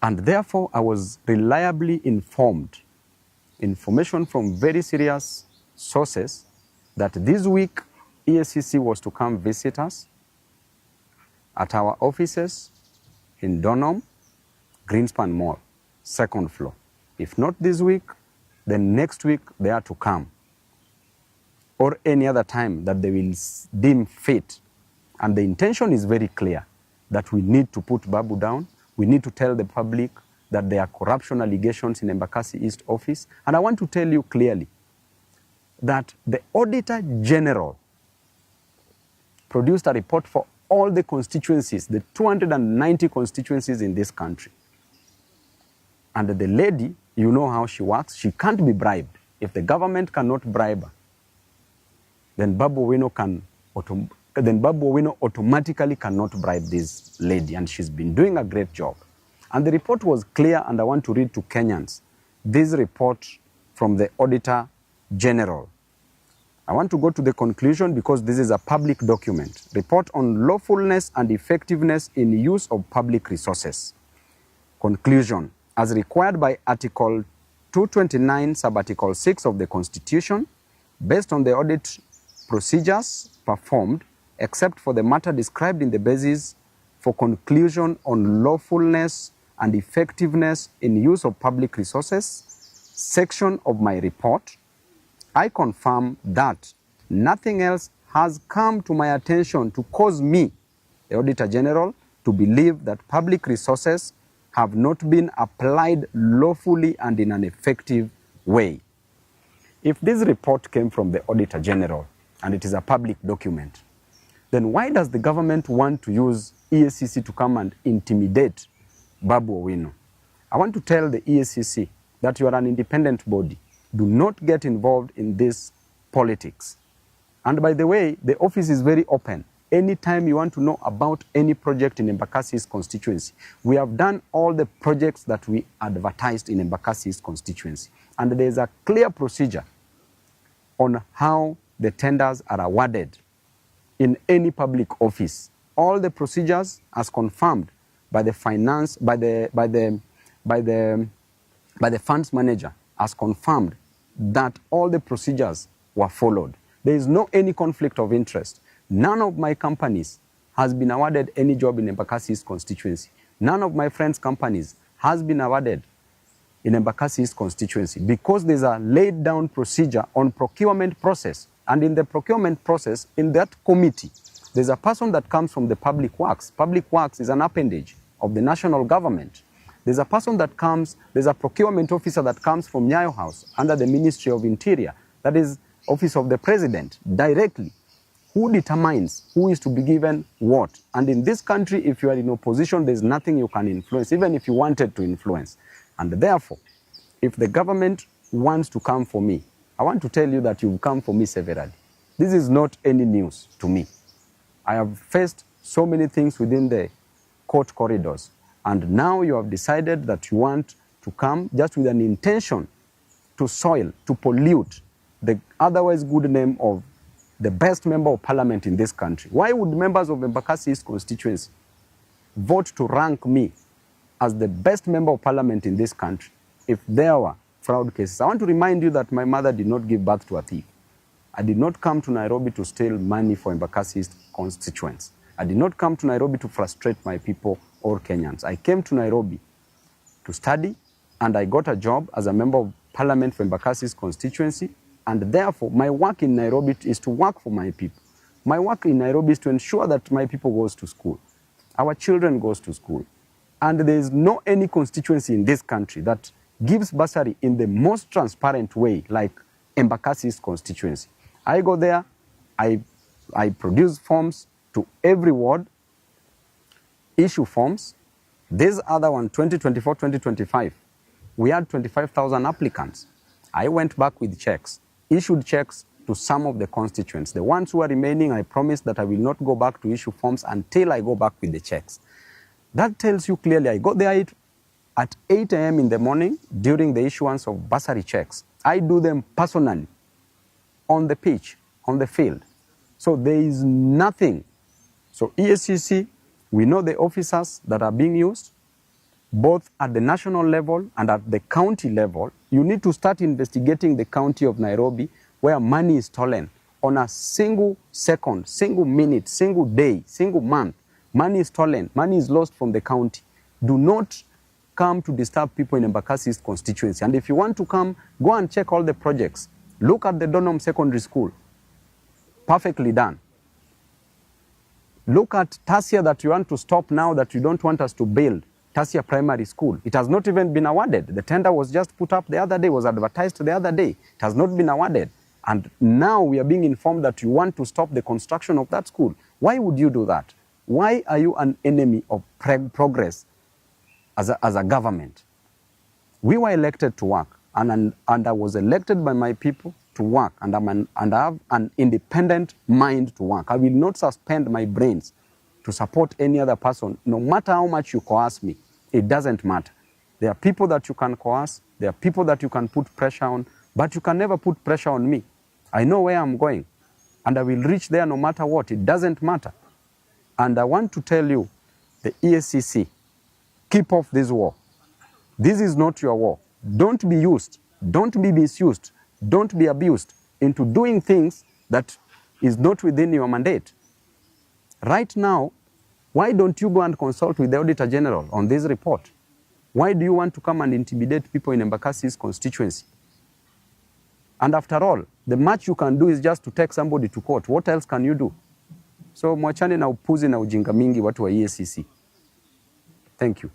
And therefore, I was reliably informed, information from very serious sources, that this week EACC was to come visit us at our offices in Donholm, Greenspan Mall, second floor. If not this week, then next week they are to come, or any other time that they will deem fit. And the intention is very clear, that we need to put Babu down. We need to tell the public that there are corruption allegations in Embakasi East office. And I want to tell you clearly that the Auditor General produced a report for all the constituencies, the 290 constituencies in this country. And the lady, you know how she works, she can't be bribed. If the government cannot bribe her, then Babu Owino automatically cannot bribe this lady, and she's been doing a great job. And the report was clear, and I want to read to Kenyans this report from the Auditor General. I want to go to the conclusion because this is a public document. Report on lawfulness and effectiveness in use of public resources. Conclusion. As required by Article 229, Sub-Article 6 of the Constitution, based on the audit procedures performed, except for the matter described in the basis for conclusion on lawfulness and effectiveness in use of public resources section of my report, I confirm that nothing else has come to my attention to cause me, the Auditor General, to believe that public resources have not been applied lawfully and in an effective way. If this report came from the Auditor General and it is a public document, then why does the government want to use EACC to come and intimidate Babu Owino? I want to tell the EACC that you are an independent body. Do not get involved in this politics. And by the way, the office is very open. Anytime you want to know about any project in Embakasi's constituency, we have done all the projects that we advertised in Embakasi's constituency. And there is a clear procedure on how the tenders are awarded in any public office. All the procedures as confirmed by the finance, by the funds manager, as confirmed that all the procedures were followed. There is no any conflict of interest. None of my companies has been awarded any job in Embakasi's constituency. None of my friends' companies has been awarded in Embakasi's constituency because there's a laid down procedure on procurement process. And in the procurement process, in that committee, there's a person that comes from the public works. Public works is an appendage of the national government. There's a person that comes, there's a procurement officer that comes from Nyayo House under the Ministry of Interior, that is Office of the President, directly, who determines who is to be given what. And in this country, if you are in opposition, there's nothing you can influence, even if you wanted to influence. And therefore, if the government wants to come for me, I want to tell you that you've come for me severally. This is not any news to me. I have faced so many things within the court corridors. And now you have decided that you want to come just with an intention to soil, to pollute the otherwise good name of the best member of parliament in this country. Why would members of Embakasi's constituency vote to rank me as the best member of parliament in this country if there were fraud cases? I want to remind you that my mother did not give birth to a thief. I did not come to Nairobi to steal money for Embakasi's constituents. I did not come to Nairobi to frustrate my people or Kenyans. I came to Nairobi to study, and I got a job as a member of parliament for Embakasi's constituency, and therefore my work in Nairobi is to work for my people. My work in Nairobi is to ensure that my people goes to school, our children goes to school, and there is no any constituency in this country that gives bursary in the most transparent way like Embakasi's constituency. I go there, I produce forms to every ward, issue forms. This other one, 2024-2025, we had 25,000 applicants. I went back with checks, issued checks to some of the constituents. The ones who are remaining, I promised that I will not go back to issue forms until I go back with the checks. That tells you clearly, I got there at 8 a.m. in the morning during the issuance of bursary checks. I do them personally, on the pitch, on the field. So there is nothing. So EACC, we know the officers that are being used. both at the national level and at the county level. You need to start investigating the county of Nairobi where money is stolen on a single second, single minute, single day, single month. Money is stolen, money is lost from the county. Do not come to disturb people in Embakasi's constituency. And if you want to come, go and check all the projects. Look at the Donholm Secondary School. Perfectly done. Look at Tasia that you want to stop now that you don't want us to build. Tasia Primary School. It has not even been awarded. The tender was just put up the other day, was advertised the other day. It has not been awarded. And now we are being informed that you want to stop the construction of that school. Why would you do that? Why are you an enemy of progress as a government? We were elected to work, and I was elected by my people to work, and I have an independent mind to work. I will not suspend my brains to support any other person, no matter how much you coerce me. It doesn't matter. There are people that you can coerce, there are people that you can put pressure on, but you can never put pressure on me. I know where I'm going, and I will reach there no matter what. It doesn't matter. And I want to tell you, the EACC, keep off this war. This is not your war. Don't be used, don't be misused, don't be abused into doing things that is not within your mandate. Right now, why don't you go and consult with the Auditor General on this report? Why do you want to come and intimidate people in Embakasi's constituency? And after all, the much you can do is just to take somebody to court. What else can you do? So mwachane na upuzi na ujinga mingi watu wa EACC. Thank you.